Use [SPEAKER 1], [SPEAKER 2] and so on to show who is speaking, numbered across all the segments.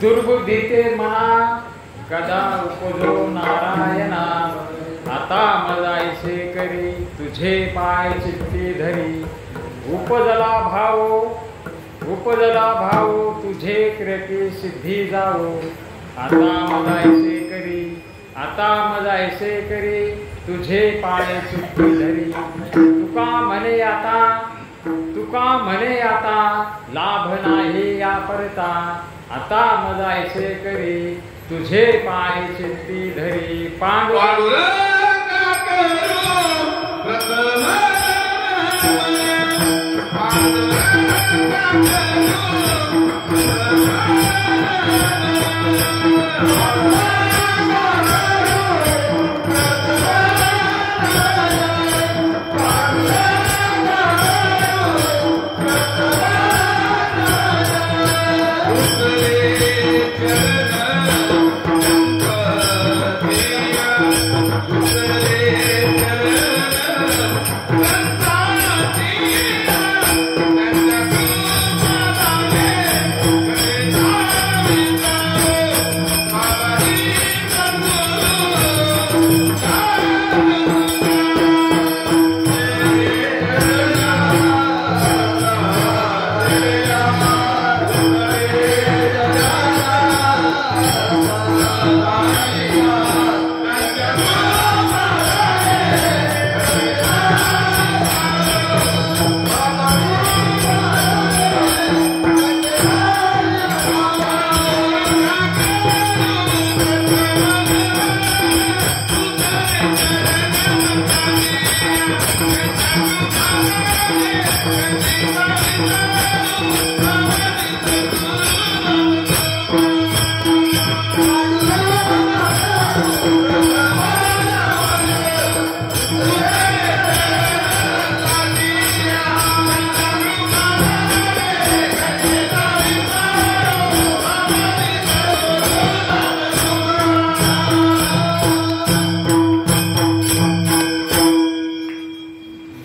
[SPEAKER 1] दुर्बुद्धीते मना कदा उपजो नारायणा, आता मजायसे करी तुझे पाय चित्ती धरी. उपजला भाव तुझे कृती सिद्धी जावो, आता मजायसे करी तुझे पाय चित्ती धरी. तुका म्हणे आता लाभ नाही या परता, आता मजायसे करी तुझे पाय चित्ती धरी.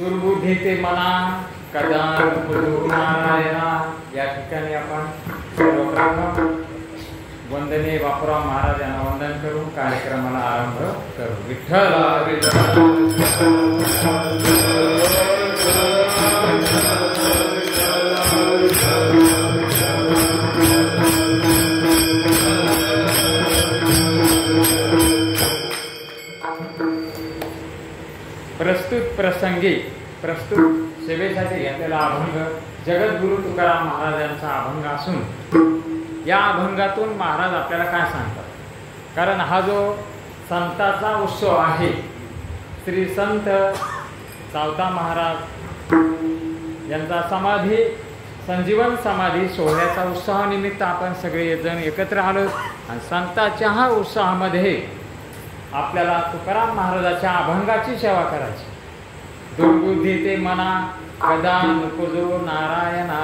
[SPEAKER 1] दुर्बुद्धीते मना कदा उपजो नारायणा. या ठिकाणी आपण सर्वप्रथम वंदने बापूराव महाराज यांना वंदन करून कार्यक्रमाला आरंभ करू. विठ्ठल प्रस्तुत सेवेसाठी घेतलेला अभंग जगद्गुरु तुकाराम महाराजांचा अभंग असून या अभंगातून महाराज आपल्याला काय सांगतात. कारण हा जो संतांचा उत्सव आहे, श्री संत सावता महाराज यांचा संजीवन समाधी सोहळ्याचा उत्सवानिमित्त आपण सगळेजण एकत्र आलो आणि संतांच्या हा उत्साहामध्ये आपल्याला तुकाराम महाराजाच्या अभंगाची सेवा करायची. दुर्बुद्धीते मना कदा उपजो नारायणा.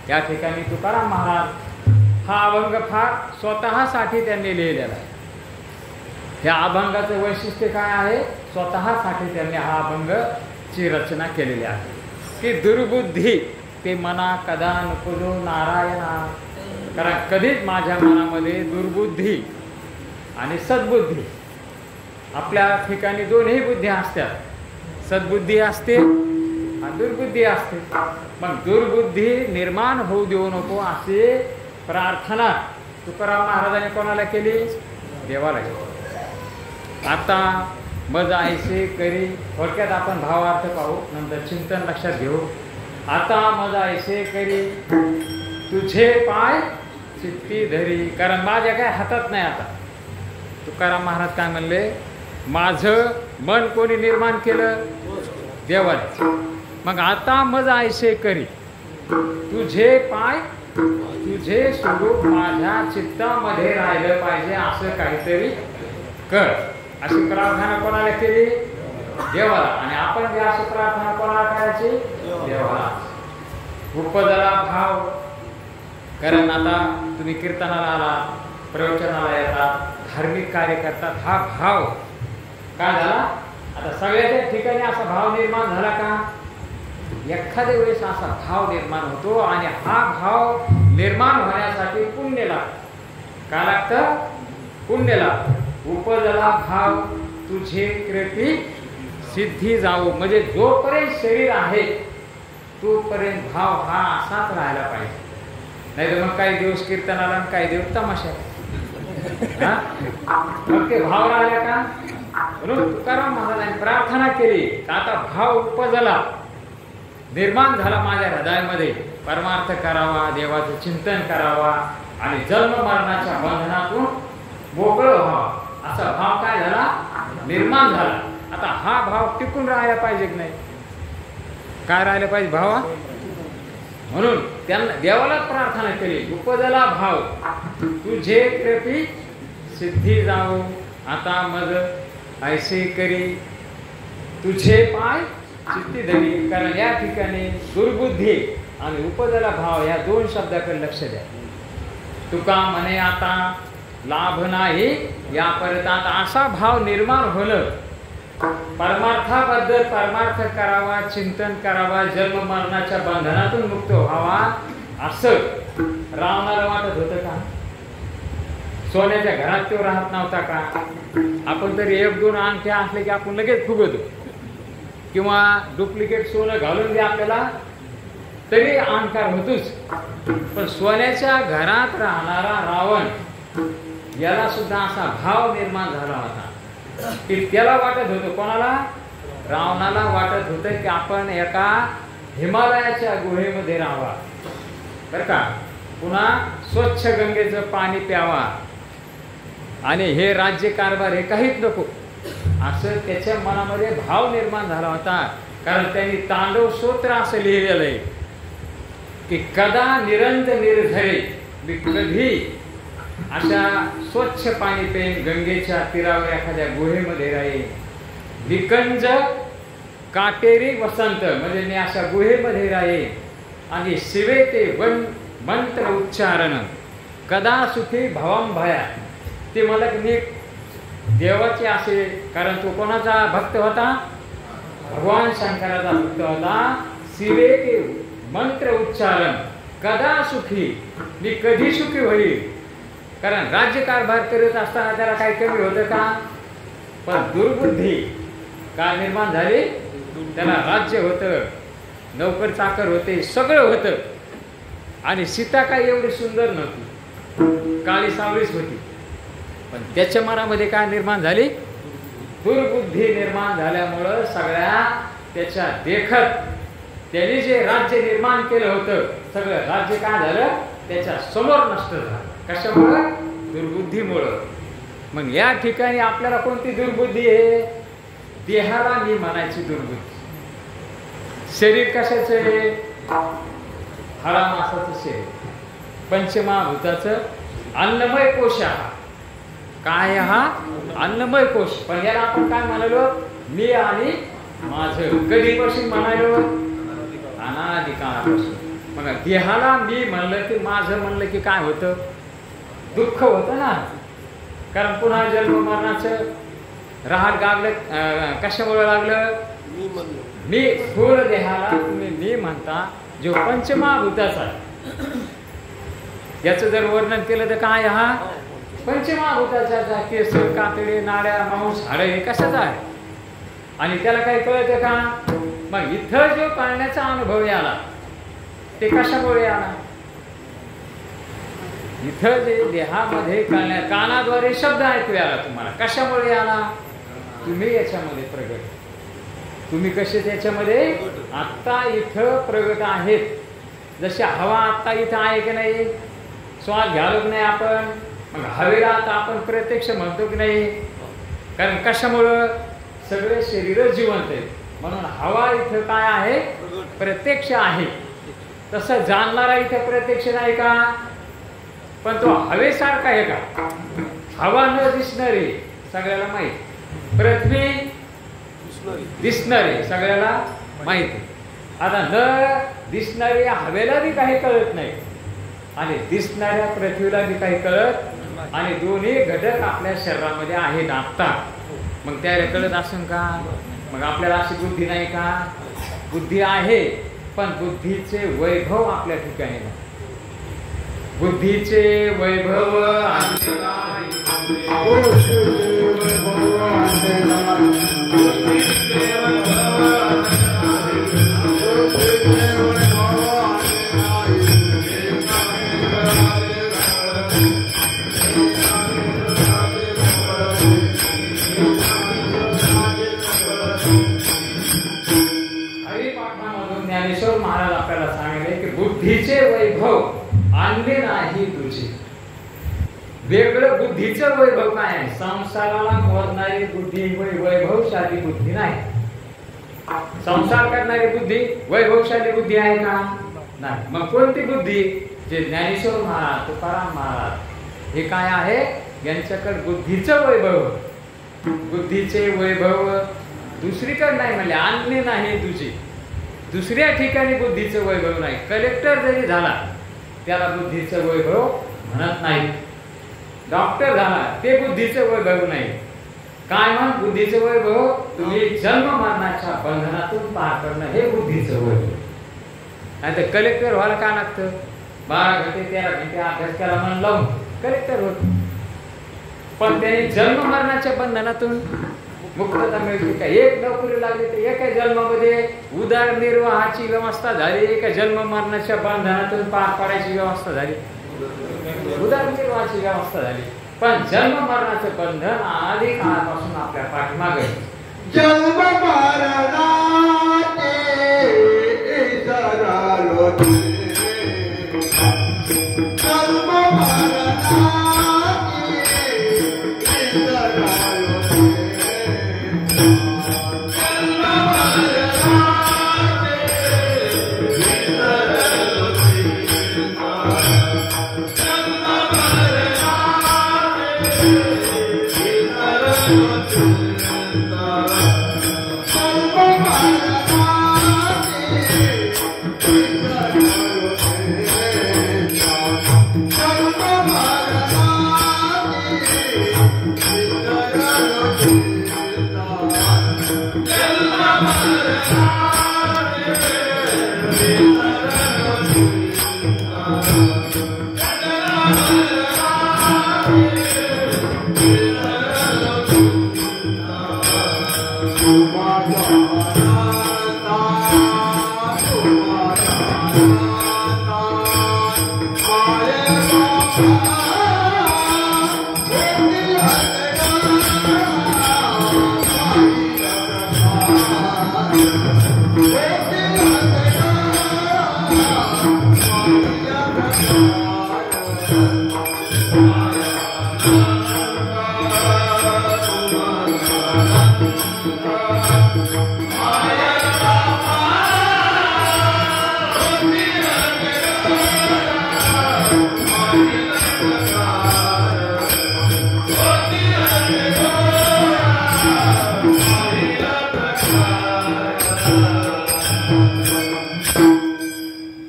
[SPEAKER 1] या ठिकाणी तुकाराम महाराज हा अभंग फार स्वतःसाठी त्यांनी लिहिलेला आहे. या अभंगाचं वैशिष्ट्य काय आहे? स्वतःसाठी त्यांनी हा अभंगची रचना केलेली आहे की दुर्बुद्धी ते मना कदा उपजो नारायणा. कारण कधीच माझ्या मनामध्ये दुर्बुद्धी आणि सद्बुद्धी, आपल्या ठिकाणी दोन्ही बुद्धी असतात, सद्बुद्धी असते आणि दुर्बुद्धी असते. मग दुर्बुद्धी निर्माण होऊ देऊ नको अशी प्रार्थना तुकाराम महाराजांनी कोणाला केली? देवाला केली. आता मजायसे करी, थोडक्यात आपण भावार्थ पाहू, नंतर चिंतन लक्षात घेऊ. आता मजायसे करी तुझे पाय चित्ती धरी. कारण माझ्या काय हातात नाही. आता तुकाराम महाराज काय म्हणले? माझं मन कोणी निर्माण केलं? देवाने. मग आता मजायसे करी तुझे पाय तुझे स्वरूप माझ्या चित्तामध्ये राहिलं पाहिजे असं काहीतरी कर. अशी प्रार्थना कोणाला केली? देवाला. आणि आपण बी अशी प्रार्थना कोणाला करायची? देवाला. उपजला भाव. कारण आता तुम्ही कीर्तनाला आला, प्रवचनाला येतात, धार्मिक कार्य करतात, हा भाव काय झाला? आता सगळ्याच्या ठिकाणी असा भाव निर्माण झाला का? एखाद्या वेळेस असा भाव निर्माण होतो आणि हा भाव निर्माण होण्यासाठी पुण्य लागतं. काय लागतं? पुण्य लागतं. उपजला भाव तुझे कृती सिद्धी जाऊ, म्हणजे जोपर्यंत शरीर आहे तोपर्यंत भाव हा असाच राहायला पाहिजे. नाही तर मग काही दिवस कीर्तनाला आणि काही दिवस तमाशा, मग ते भाव राहिला का? म्हणून तुकाराम महाराजांनी प्रार्थना केली का आता भाव उपजला, निर्माण झाला माझ्या हृदयामध्ये, परमार्थ करावा, देवाचं चिंतन करावा आणि जन्म मरणाच्या बंधनातून मोकळं व्हावा, असा भाव काय झाला? निर्माण झाला. आता हा भाव टिकून राहायला पाहिजे की नाही? काय राहायला पाहिजे? भावा. म्हणून त्यांना देवाला प्रार्थना केली, उपजला भाव तुझे कृपी सिद्धी जाऊ, आता मग ऐसे करी तुझे पाय चित्ती धरी. कारण या ठिकाणी दुर्बुद्धी आणि उपजला भाव या दोन शब्दाकडे लक्ष द्या. तुका म्हणे आता लाभ नाही या परत, आता असा भाव निर्माण होणं, परमार्थाबद्दल परमार्थ करावा, चिंतन करावा, जन्म मरणाच्या बंधनातून मुक्त व्हावा, असं रावणाला वाटत होतं का? सोन्याच्या घरात तो राहत नव्हता का? आपण तरी एक दोन अंगठ्या असले की आपण लगेच फुगतो, किंवा डुप्लिकेट सोनं घालून दे आपल्याला तरी अहंकार होतोच. पण सोन्याच्या घरात राहणारा रावण याला सुद्धा असा भाव निर्माण झाला होता की त्याला वाटत होतं, कोणाला? रावणाला वाटत होतं की आपण एका हिमालयाच्या गुहेमध्ये राहावा, बरं का, पुन्हा स्वच्छ गंगेचं पाणी प्यावा आणि हे राज्य कारभार हे काहीच नको, असं त्याच्या मनामध्ये भाव निर्माण झाला होता. कारण त्यांनी तांडव स्तोत्र असं लिहिलेलं आहे की कदा निरंत निर्झरे, मी कधी अशा स्वच्छ पाणी पेन गंगेच्या तीरावर एखाद्या गुहेमध्ये राहील, विकंज काटेरी वसंत, म्हणजे मी अशा गुहेमध्ये राहील आणि शिवे ते मंत्र उच्चारण कदा सुखी भवम भया. ते मला मी देवाचे असे, कारण तो कोणाचा भक्त होता? भगवान शंकराचा भक्त होता. शिवे ते मंत्र उच्चारण कदा सुखी, मी कधी सुखी होईल. कारण राज्य कारभार करत असताना त्याला काही कमी होतं का? पण दुर्बुद्धी काय निर्माण झाली? त्याला राज्य होतं, नोकर चाकर होते, सगळं होतं. आणि सीता काही एवढी सुंदर नव्हती, काळी सावळीच होती. पण त्याच्या मनामध्ये काय निर्माण झाली? दुर्बुद्धी निर्माण झाल्यामुळं सगळ्या त्याच्या देखत त्यांनी जे राज्य निर्माण केलं होतं, सगळं राज्य काय झालं? त्याच्या समोर नष्ट झालं. कशामुळं? दुर्बुद्धीमुळं. मग या ठिकाणी आपल्याला कोणती दुर्बुद्धी आहे? देहाला मी म्हणायची दुर्बुद्धी. शरीर कशाचं आहे? हरामासाचं शरीर, पंचमहाभूताचं अन्नमय कोश हा. काय हा? अन्नमय कोश. पण याला आपण काय म्हणालो? मी आणि माझं. कधीपासून म्हणालो? अनादिकाळापासून. मग देहाला मी म्हणलं की माझं म्हणलं की काय होतं? दुःख होतं ना. कारण पुन्हा जन्म मरणाचं रहाट गागलं. कशामुळे लागलं? मी स्थूल देहाला तुम्ही मी म्हणता, जो पंचमहाभूताचा आहे, याचं जर वर्णन केलं तर काय? हा पंचमहाभूताचा केस, कातडे, नाड्या, मांस, हाडे हे कशाचा आहे? आणि त्याला काही कळतं का? मग इथं जो कळण्याचा अनुभव आला ते कशामुळे आला? इथं जे देहामध्ये कळण्या, कानाद्वारे शब्द ऐकू आला तुम्हाला, कशामुळे आला? तुम्ही याच्यामध्ये प्रगट, तुम्ही कसे त्याच्यामध्ये आत्ता इथं प्रगट आहेत. जशी हवा आत्ता इथं आहे की नाही? श्वास घ्यालो की नाही आपण? मग हवेला आता आपण प्रत्यक्ष म्हणतो की नाही? कारण कशामुळं? सगळे शरीर जिवंत आहेत, म्हणून हवा इथं काय आहे? प्रत्यक्ष आहे. तसं जाणणारा इथं प्रत्यक्ष नाही का? पण तो हवेसारखा आहे का? हवा न दिसणारी सगळ्याला माहित, पृथ्वी दिसणारी सगळ्याला माहिती. आता न दिसणारी हवेला बी काही कळत नाही आणि दिसणाऱ्या पृथ्वीला बी काही कळत, आणि दोन्ही घटक आपल्या शरीरामध्ये आहेत आत्ता. मग त्याला कळत असेल का? मग आपल्याला अशी बुद्धी नाही का? बुद्धी आहे, पण बुद्धीचे वैभव आपल्या ठिकाणी नाही. बुद्धीचे वैभव ज्ञानेश्वर महाराज आपल्याला सांगितले की बुद्धीचे वैभव आणले नाही तुझे. वेगळं बुद्धीचं वैभव काय आहे? संसाराला मोडणारी बुद्धी वैभवशाली बुद्धी नाही. संसार करणारी बुद्धी वैभवशाली बुद्धी आहे का? नाही. मग कोणती बुद्धी? जे ज्ञानेश्वर महाराज, तुकाराम महाराज हे काय आहे? यांच्याकडे बुद्धीचं वैभव. बुद्धीचे वैभव दुसरीकडे नाही म्हणले, आणले नाही तुझे. दुसऱ्या ठिकाणी बुद्धीचं वैभव नाही. कलेक्टर जरी झाला त्याला बुद्धीचं वैभव म्हणत नाही. डॉक्टर झाला ते बुद्धीचं वैभव नाही. काय म्हण? बुद्धीचं वैभव तुम्ही जन्म मरणाच्या बंधनातून पार करणं हे बुद्धीचं वैभव. नाही तर कलेक्टर व्हायला का लागतं? 12 घंटे 13 घंटे अभ्यास केला म्हणून लावून कलेक्टर होत. पण त्याने जन्म मरणाच्या बंधनातून मुक्तता मिळते का? एक नोकरी लागली तर एका जन्मामध्ये उदरनिर्वाहाची व्यवस्था झाली, एका जन्म मरणाच्या बंधनातून पार पाडायची व्यवस्था झाली, उदरनिर्वाहाची व्यवस्था झाली. पण जन्म मरणाचं बंधन आधी काळापासून आपल्या पाठीमागे.
[SPEAKER 2] जन्म मरणाचे सरालो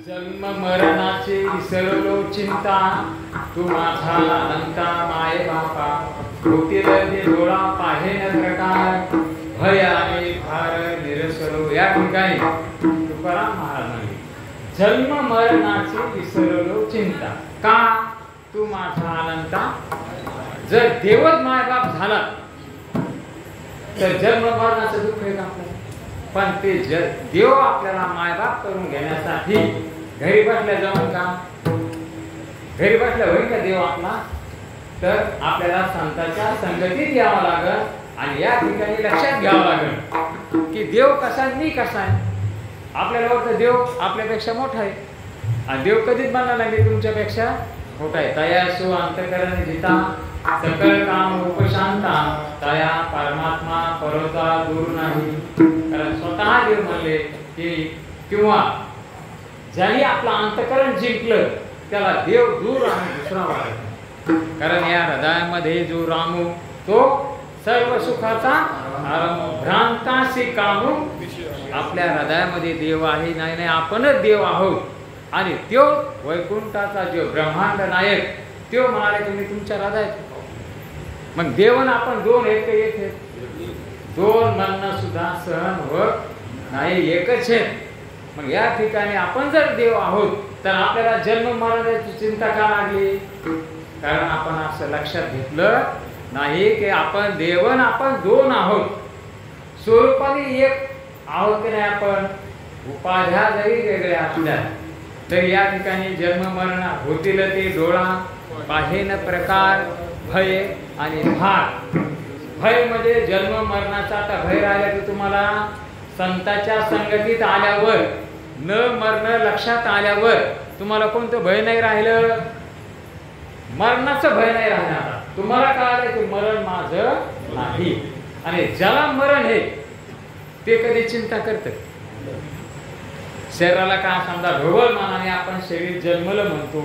[SPEAKER 2] जन्म मरणाचे
[SPEAKER 1] चिंता तू माझा अनंता माये बापा होतील डोळा पाहे न प्रकार भय आणि भार निरसलो. या ठिकाणी तुकाराम महाराज म्हणले जन्म मरणाची विसरलो चिंता. का? तू माझा अनंता. जर देवच मायबाप झाला तर जन्म मरणाचं दुःख आहे आपल्याला. पण ते देव आपल्याला मायबाप करून घेण्यासाठी घरी बसल्या जाऊन का? घरी बसल्या होईल का देव आपला? तर आपल्याला संतांच्या संगतीत यावं लागेल आणि या ठिकाणी लक्षात घ्यावं लागेल की देव कसा आहे, मी कसा आहे. आपल्याला वाटतं देव आपल्यापेक्षा मोठा आहे आणि देव कधीच बनला नाही तुमच्यापेक्षा मोठा आहे. तयासु अंतकरण जिता सकल काम उपशांता तया परमात्मा परोता दूर नाही. कारण स्वतः देव म्हणले की किंवा ज्याने आपलं अंतकरण जिंकलं त्याला देव दूर आणि दुसरा वाढत. कारण या हृदयामध्ये जो रामू तो सर्व सुखाचा भ्रांतासी कामू. आपल्या हृदयामध्ये देव आहे. नाही आपणच देव आहोत. आणि तो वैकुंठाचा जो ब्रह्मांड नायक तो म्हणाले तुम्ही तुमच्या हृदयात. मग देवन आपण दोन एक आहेत. दोन म्हणणं सुद्धा सहन होत नाही, एकच आहे. मग या ठिकाणी आपण जर देव आहोत तर आपल्याला जन्म मरणाची चिंता का लागली? कारण आपण असं लक्षात घेतलं नाही की आपण देवन आपण दोन आहोत, स्वरूपाने एक आहोत की नाही आपण. उपाध्या जरी वेगळ्या असल्या तरी या ठिकाणी जन्म मरण होतील ते डोळा पाहेन प्रकार भय आणि भार. भय म्हणजे जन्म मरणाचा. आता भय राहिला की तुम्हाला संतांच्या संगतीत आल्यावर न मरण लक्षात आल्यावर तुम्हाला कोणतं भय नाही राहिलं, मरणाचं भय नाही राहणार. तुम्हाला कळालं की मरण माझं नाही. आणि ज्याला मरण आहे ते कधी चिंता करतं. शरीराला काय समजा ढोबळ मानाने आपण शरीर जन्मलं म्हणतो,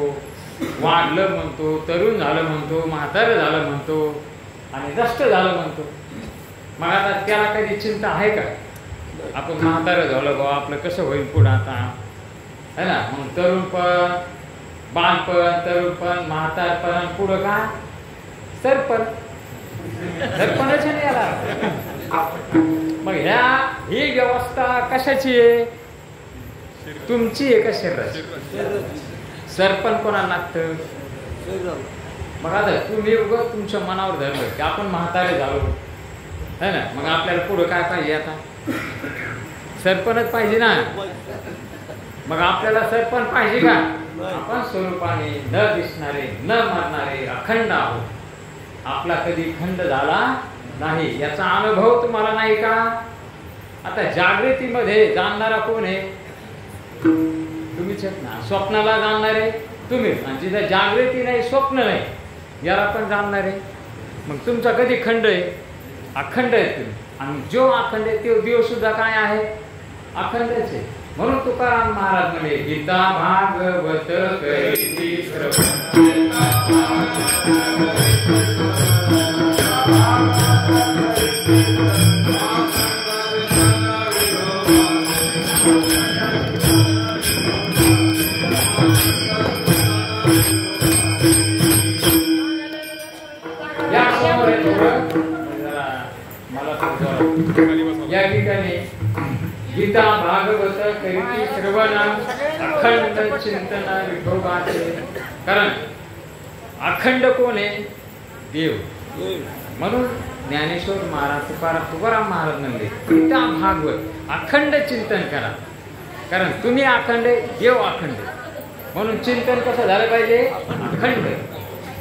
[SPEAKER 1] वाढलं म्हणतो, तरुण झालं म्हणतो, म्हातारं झालं म्हणतो आणि दष्ट झालं म्हणतो. मग आता त्याला कधी चिंता आहे का? आपण म्हातारं झालं बाबा आपलं कसं होईल पुढं आता, है ना. मग तरुणपण, बालपण, तरुणपण, म्हातारपण, पुढं काय सरपण. सरपणच नाही याला. मग ही व्यवस्था कशाची आहे? तुमची आहे का शरीराची? सरपण कोणाला लागतं? मग आता तुम्ही उगत तुमच्या मनावर धरलं की आपण म्हातारे झालो, है ना. मग आपल्याला पुढं काय पाहिजे? आता सरपणच पाहिजे ना. मग आपल्याला सरपण पाहिजे का? आपण स्वरूपाने न दिसणारे, न मरणारे, अखंड आहोत. आपला कधी खंड झाला नाही याचा अनुभव तुम्हाला नाही का? आता जागृतीमध्ये जाणणारा कोण आहे? तुम्हीच ना. स्वप्नाला जाणणारे तुम्हीच. आणि जिथे जागृती नाही, स्वप्न नाही, याला पण जाणणारे. मग तुमचा कधी खंड आहे? अखंड आहे तुम्ही. आणि जो अखंड आहे तो देव सुद्धा काय आहे? अखंडच आहे. म्हणून तुकाराम महाराज म्हणे गीता भागवत करीती या ठिकाणी गीता भागवत करीती श्रवण अखंड चिंतन विठोबाचे. कारण अखंड कोण आहे? देव. म्हणून ज्ञानेश्वर महाराज तुकाराम महाराज म्हणले गीता भागवत अखंड चिंतन करा. कारण तुम्ही अखंड, देव अखंड. म्हणून चिंतन कसं झालं पाहिजे? अखंड.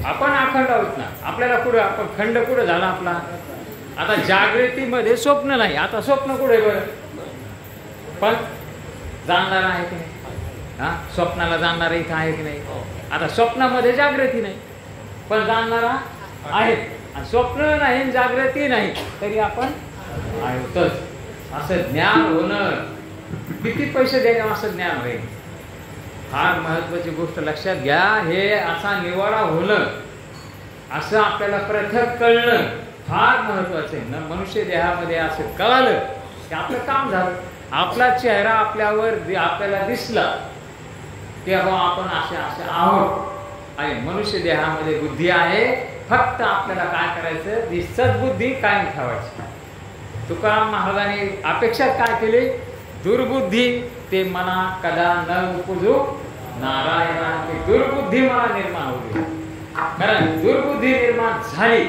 [SPEAKER 1] आपण अखंड आहोत ना. आपल्याला कुठं आपण खंड कुठं झाला आपला? आता जागृतीमध्ये स्वप्न नाही. आता स्वप्न कुठे बरं? पण जाणणारा आहे की नाही? हा, स्वप्नाला जाणणारा इथं आहे की नाही? आता स्वप्नामध्ये जागृती नाही पण जाणणारा आहे. आणि स्वप्न नाही, जागृती नाही, तरी आपण आहोतच. असं ज्ञान होणं किती पैसे द्यायला असं ज्ञान होईल? फार महत्वाची गोष्ट लक्षात घ्या. हे असा निवाडा होणं, असं आपल्याला प्रथम कळणं फार महत्वाचं आहे ना. मनुष्य देहामध्ये असं कळालं की आपलं काम झालं. आपला चेहरा आपल्याला दिसला तेव्हा आपण असे आहोत. आणि मनुष्य देहामध्ये बुद्धी आहे. फक्त आपल्याला काय करायचं? ती सद्बुद्धी कायम ठेवायची. तुकाराम महाराजांनी अपेक्षा काय केली? दुर्बुद्धी ते मना कदा न उपजो नारायणा. ती दुर्बुद्धी मला निर्माण होईल. कारण दुर्बुद्धी निर्माण झाली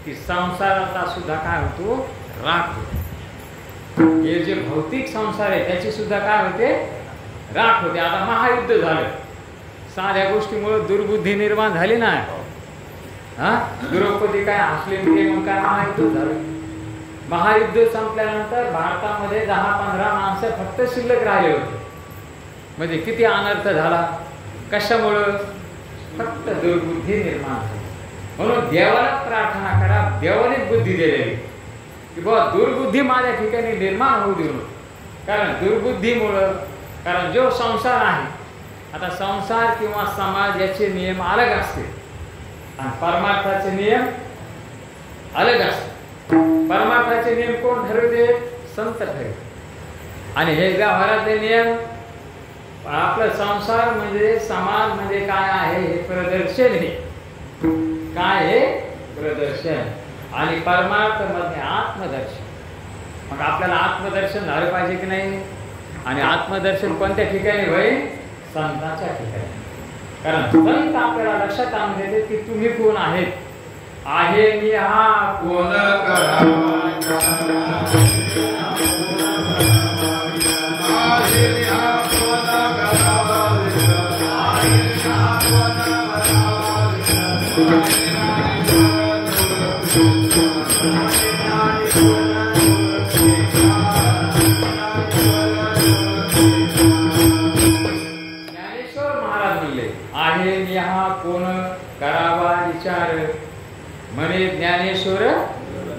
[SPEAKER 1] की संसाराचा सुद्धा काय होतो? राख होतो. हे जे भौतिक संसार आहे त्याची सुद्धा काय होते? राख होते. आता महायुद्ध झालं, साध्या गोष्टीमुळे दुर्बुद्धी निर्माण झाली ना. हा, द्रौपदी काय हसली म्हणजे मग काय महायुद्ध झालं. महायुद्ध संपल्यानंतर भारतामध्ये 10-15 माणसं फक्त शिल्लक राहिले होते. म्हणजे किती अनर्थ झाला. कशामुळं? फक्त दुर्बुद्धी निर्माण झाली. म्हणून देवाला प्रार्थना करा, देवानेच बुद्धी दिलेली की बाबा दुर्बुद्धी माझ्या ठिकाणी निर्माण होऊ देऊ. कारण दुर्बुद्धीमुळं, कारण जो संसार आहे, आता संसार किंवा समाज याचे नियम अलग असते आणि परमार्थाचे नियम अलग असते. परमार्थाचे नियम कोण ठरवते? संत ठरवते. आणि हे व्यवहारातले नियम आपला संसार म्हणजे, समाज म्हणजे काय आहे हे प्रदर्शन आहे. काय आहे? प्रदर्शन. आणि परमार्थ मध्ये आत्मदर्शन. मग आपल्याला आत्मदर्शन झालं पाहिजे की नाही? आणि आत्मदर्शन कोणत्या ठिकाणी होईल? संतांच्या ठिकाणी. कारण संत आपल्याला लक्षात आणून देते की तुम्ही कोण आहेत. आहे मी हा
[SPEAKER 2] कोण करावा
[SPEAKER 1] ज्ञानेश्वर महाराज म्हणले आहे मी हा कोण करावा विचार म्हणे ज्ञानेश्वर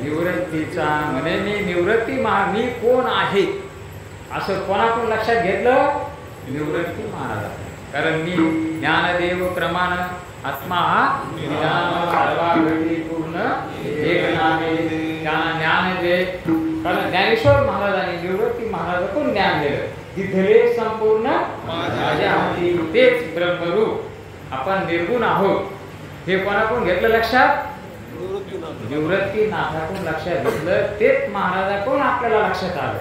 [SPEAKER 1] निवृत्तीचा म्हणे मी निवृत्ती मी कोण आहे असं कोणाकडून लक्षात घेतलं निवृत्ती महाराज कारण मी ज्ञानदेव क्रमानं आत्मा हा ज्ञान सर्वा घटी पूर्ण एक नामे ज्ञान दे कारण ज्ञानेश्वर महाराजांनी निवृत्ती महाराजाकडून ज्ञान दिलं तिथले संपूर्ण माझ्या हाती तेच ब्रह्मरूप आपण निर्गुण आहोत हे कोणाकडून घेतलं लक्षात निवृत्ती नाथाकडून लक्षात घेतलं तेच महाराजाकडून आपल्याला लक्षात आलं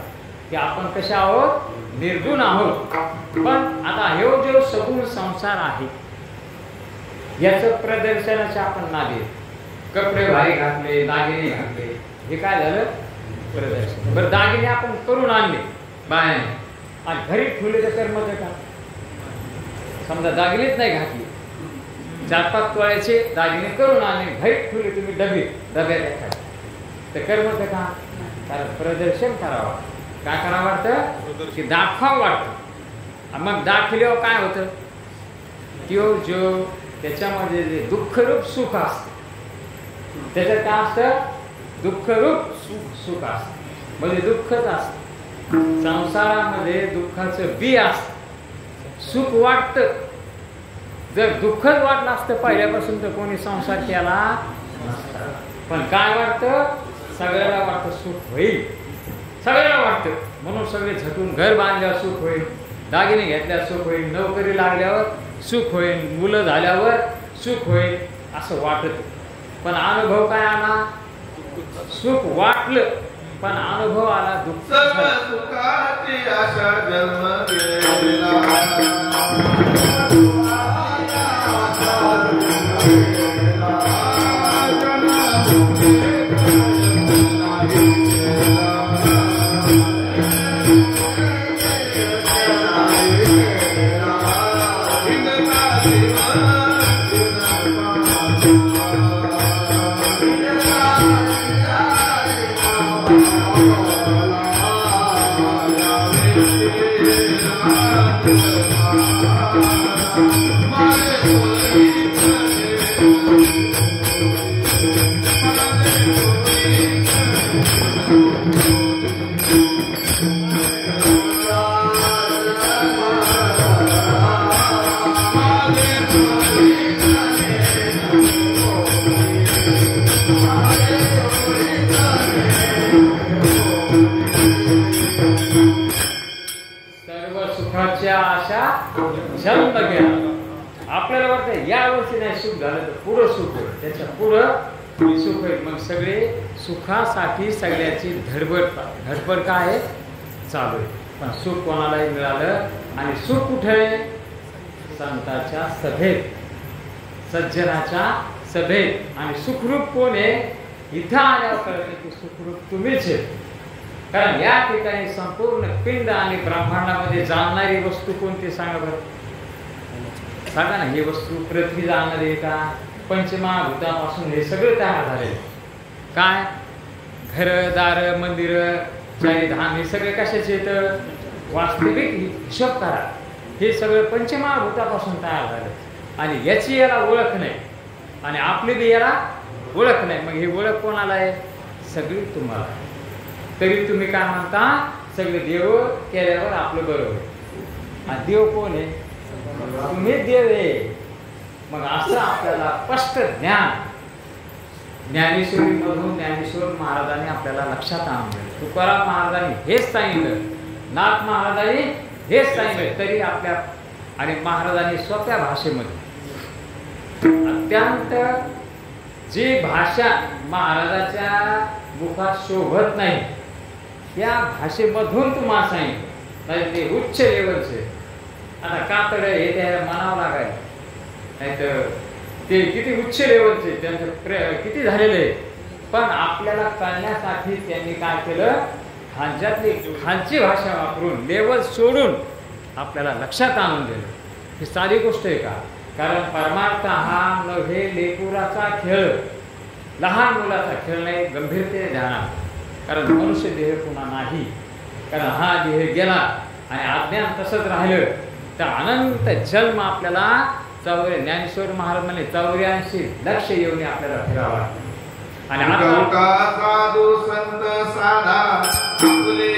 [SPEAKER 1] की आपण कसे आहोत निर्गुण आहोत पण आता हे जो सगुण संसार आहे याचं प्रदर्शनाचे आपण नादे कपडे भारी घातले दागिने घातले हे काय झालं प्रदर्शन बरं दागिने आपण करून आणले बायाने आणि घरी ठेवले तर कर्म का समजा दागिनेच नाही घातली 4-5 तोळ्याचे दागिने करून आणले घरी ठेवले तुम्ही डब्यात तर कर्म का कारण प्रदर्शन करावं काय करावं वाटतं की दाखवावं वाटतं मग दाखवल्यावर काय होतं जो त्याच्यामध्ये जे दुःखरूप सुख असतं त्याच्यात काय असतं दुःखरूप सुख असतं म्हणजे दुःखच असतं संसारामध्ये दुःखाचं बी असतं सुख वाटतं जर दुःखच वाटलं असतं पहिल्यापासून तर कोणी संसार केला नसता पण काय वाटतं सगळ्याला वाटतं सुख होईल सगळ्याला वाटतं म्हणून सगळे झटून घर बांधल्यावर सुख होईल दागिने घेतल्यावर सुख होईल नोकरी लागल्यावर सुख होईल मुलं झाल्यावर सुख होईल असं वाटत पण अनुभव काय आला सुख वाटलं पण अनुभव आला दुःख
[SPEAKER 2] सुखाची आशा जन्म गेला
[SPEAKER 1] जन्म गेला आपल्याला वाटतं या वर्षी नाही सुख झालं तर पुढं सुख होईल त्याच्या पुढं सुख होईल मग सगळे सुखासाठी सगळ्याची धडपड काय आहे चालू आहे पण सुख कोणालाही मिळालं आणि सुख कुठे संतांच्या सभेत सज्जनाच्या सभेत आणि सुखरूप कोण आहे इथं आल्यावर कळलं की सुखरूप तुम्हीच आहे कारण या ठिकाणी संपूर्ण पिंड आणि ब्रह्मांडामध्ये जाणणारी वस्तू कोणती सांगा बरं सांगा ना ही वस्तू पृथ्वी जाणणारी का पंचमहाभूतापासून हे सगळं तयार झाले काय घरदार मंदिर चारीधाम हे सगळे कशाचे आहेत वास्तविक हिशोब करा हे सगळं पंचमहाभूतापासून तयार झाले आणि याची याला ओळख नाही आणि आपली बी याला ओळख नाही मग ही ओळख कोणाला आहे सगळी तुम्हाला तरी तुम्ही काय म्हणता सगळे देव केल्यावर आपलं बरोबर आणि देव कोण आहे तुम्ही देव आहे मग असं आपल्याला स्पष्ट ज्ञान ज्ञानेश्वरी मधून ज्ञानेश्वर महाराजांनी आपल्याला लक्षात आणलं तुकाराम महाराजांनी हेच सांगितलं नाथ महाराजांनी हेच सांगितलं तरी आपल्या आणि महाराजांनी सोप्या भाषेमध्ये अत्यंत जी भाषा महाराजाच्या मुखात शोभत नाही त्या भाषेमधून तुम्हाला सांगितलं नाही ते उच्च लेवलचे आता कातड हे त्याला म्हणावं लागायचं नाही तर ते किती उच्च लेवलचे त्यांचं किती झालेले आहे, पण आपल्याला कळण्यासाठी त्यांनी काय केलं, खालची भाषा वापरून लेवल सोडून आपल्याला लक्षात आणून दिलं. ही साधी गोष्ट आहे का? कारण परमार्थ हा नव्हे लेकुराचा खेळ, लहान मुलाचा खेळ नाही, गंभीरतेने ध्यानात. कारण मनुष्य देह पुन्हा नाही, कारण हा देह गेला आणि अज्ञान तसंच राहिलं तर अनंत जन्म आपल्याला ज्ञानेश्वर महाराज म्हणे 84 लक्ष येऊन आपल्याला फिरावं लागतं. आणि
[SPEAKER 2] आता साधू संत साधा फुले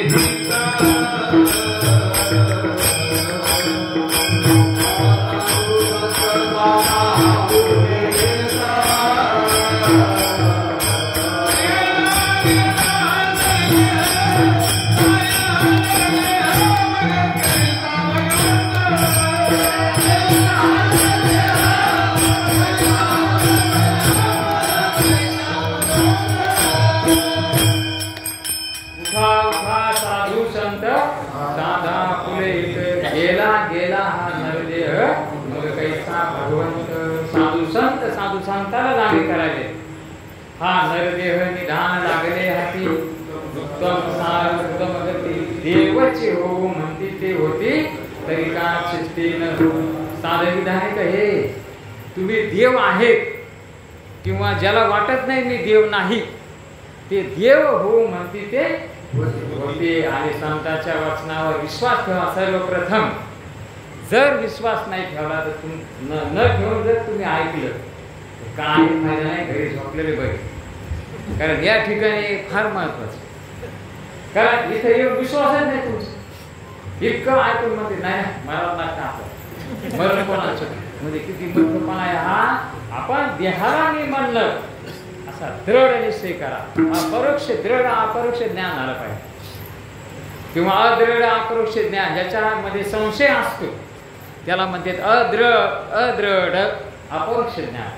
[SPEAKER 1] गेला हा नरदेह, मग कैसा भगवंत. साधू संताला जागे करायचे. हा नरदेह निधान लागले हाती, उत्तम सार उत्तम गती. देवचे हो म्हणती ते होती, तरी का चित्ती न. साधं विधान आहे का हे? तुम्ही देव आहेत किंवा ज्याला वाटत नाही मी देव नाही, ते देव हो म्हणती ते होते. आणि संतांच्या वचनावर विश्वास ठेवा सर्वप्रथम. जर विश्वास नाही ठेवला तर न ठेवून जर तुम्ही ऐकलं तर काय फायदा नाही, घरी झोपलेले बरे. कारण या ठिकाणी फार महत्वाचं, कारण इथे येऊन विश्वासच नाही तुमचा. इतकं ऐकून मध्ये नाही मला लागतं आपलं मरण कोणाचं म्हणजे किती मूर्खपणा आहे हा. आपण देहाला मी म्हणलं असा दृढ निश्चय करा. अपरोक्ष दृढ अपरोक्ष ज्ञान झालं पाहिजे, किंवा अदृढ अपरोक्ष ज्ञान ज्याच्यामध्ये संशय असतो त्याला म्हणतात अदृढ अपरोक्ष ज्ञान.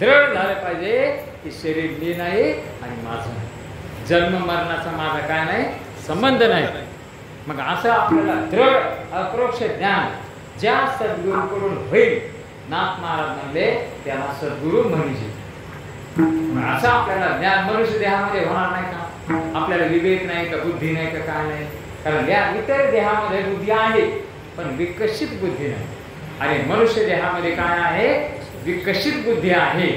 [SPEAKER 1] दृढ झालं पाहिजे की शरीर मी नाही आणि माझं नाही, जन्म मरणाचा माझा काय नाही संबंध नाही. मग असं आपल्याला दृढ अपरोक्ष ज्ञान ज्या सद्गुरूकडून होईल, नाथ महाराज म्हणले त्याला सद्गुरू म्हणजे. असं आपल्याला ज्ञान मनुष्य देहामध्ये होणार नाही का? आपल्याला विवेक नाही का, बुद्धी नाही का, काय नाही. कारण या इतर देहामध्ये बुद्धी आहे पण विकसित बुद्धी नाही, आणि मनुष्य देहामध्ये काय आहे, विकसित बुद्धी आहे.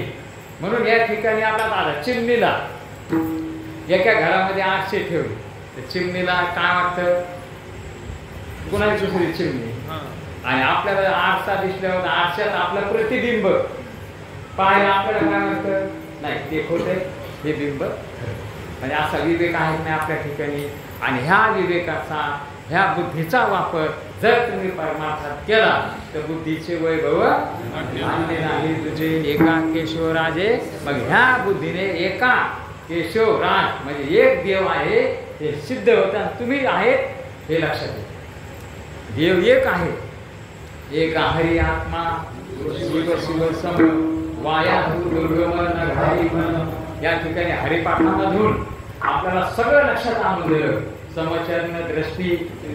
[SPEAKER 1] म्हणून या ठिकाणी आपला दादा चिमणीला एका घरामध्ये 800 ठेवली तर चिमणीला काय वाटतं, कुणाची दुसरी चिमणी. आणि आपल्याला आरसा दिसल्यावर आरशात आपलं प्रतिबिंब पाहायला आपल्याला काय वाटतं, नाही ते खोटे हे बिंब. म्हणजे असा विवेक आहे नाही आपल्या ठिकाणी. आणि ह्या विवेकाचा, ह्या बुद्धीचा वापर जर तुम्ही परमार्थात केला तर बुद्धीचे वैभव मान्य नाही तुझे एका केशवराजे. मग ह्या बुद्धीने एका केशवराज म्हणजे एक देव आहे हे सिद्ध होतं. तुम्ही आहेत हे लक्षात घ्या. देव एक आहे, एक हरी आत्मा शिव शिव सम वाया दुर्गम नघारी मन. या ठिकाणी हरिपाठामधून आपल्याला सगळं लक्षात आणून दिलं. समचरण दृष्टी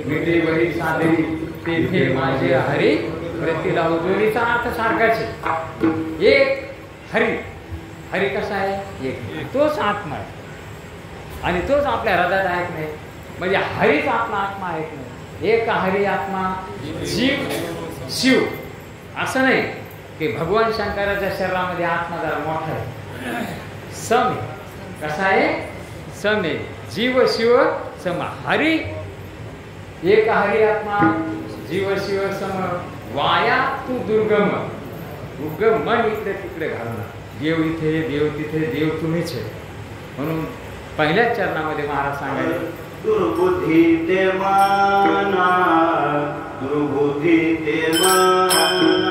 [SPEAKER 1] मिटे वरी साधरी तेथे माझे हरी प्रति लावू. दोन्हीचा अर्थ सारखाच आहे. एक हरी, हरी कसा आहे, एक तोच आत्मा आहे आणि तोच आपल्या हृदयात आहे नाही. म्हणजे हरीच आपला आत्मा आहे नाही. एक हरी आत्मा जीव शिव. असं नाही की भगवान शंकराच्या शरीरामध्ये आत्मा जरा मोठा आहे, सम आहे. कसा आहे, सम आहे. जीव शिव सम. हरी एक हरी आत्मा जीव शिव सम. वाया तू दुर्गम. दुर्गम मन इकडे तिकडे घालणं. देव इथे देव तिथे, देव तुम्हीच आहे. म्हणून पहिल्याच चरणामध्ये महाराज सांगायचे
[SPEAKER 3] दुर्बुद्धी ते माना, दुर्बुद्धी ते माना.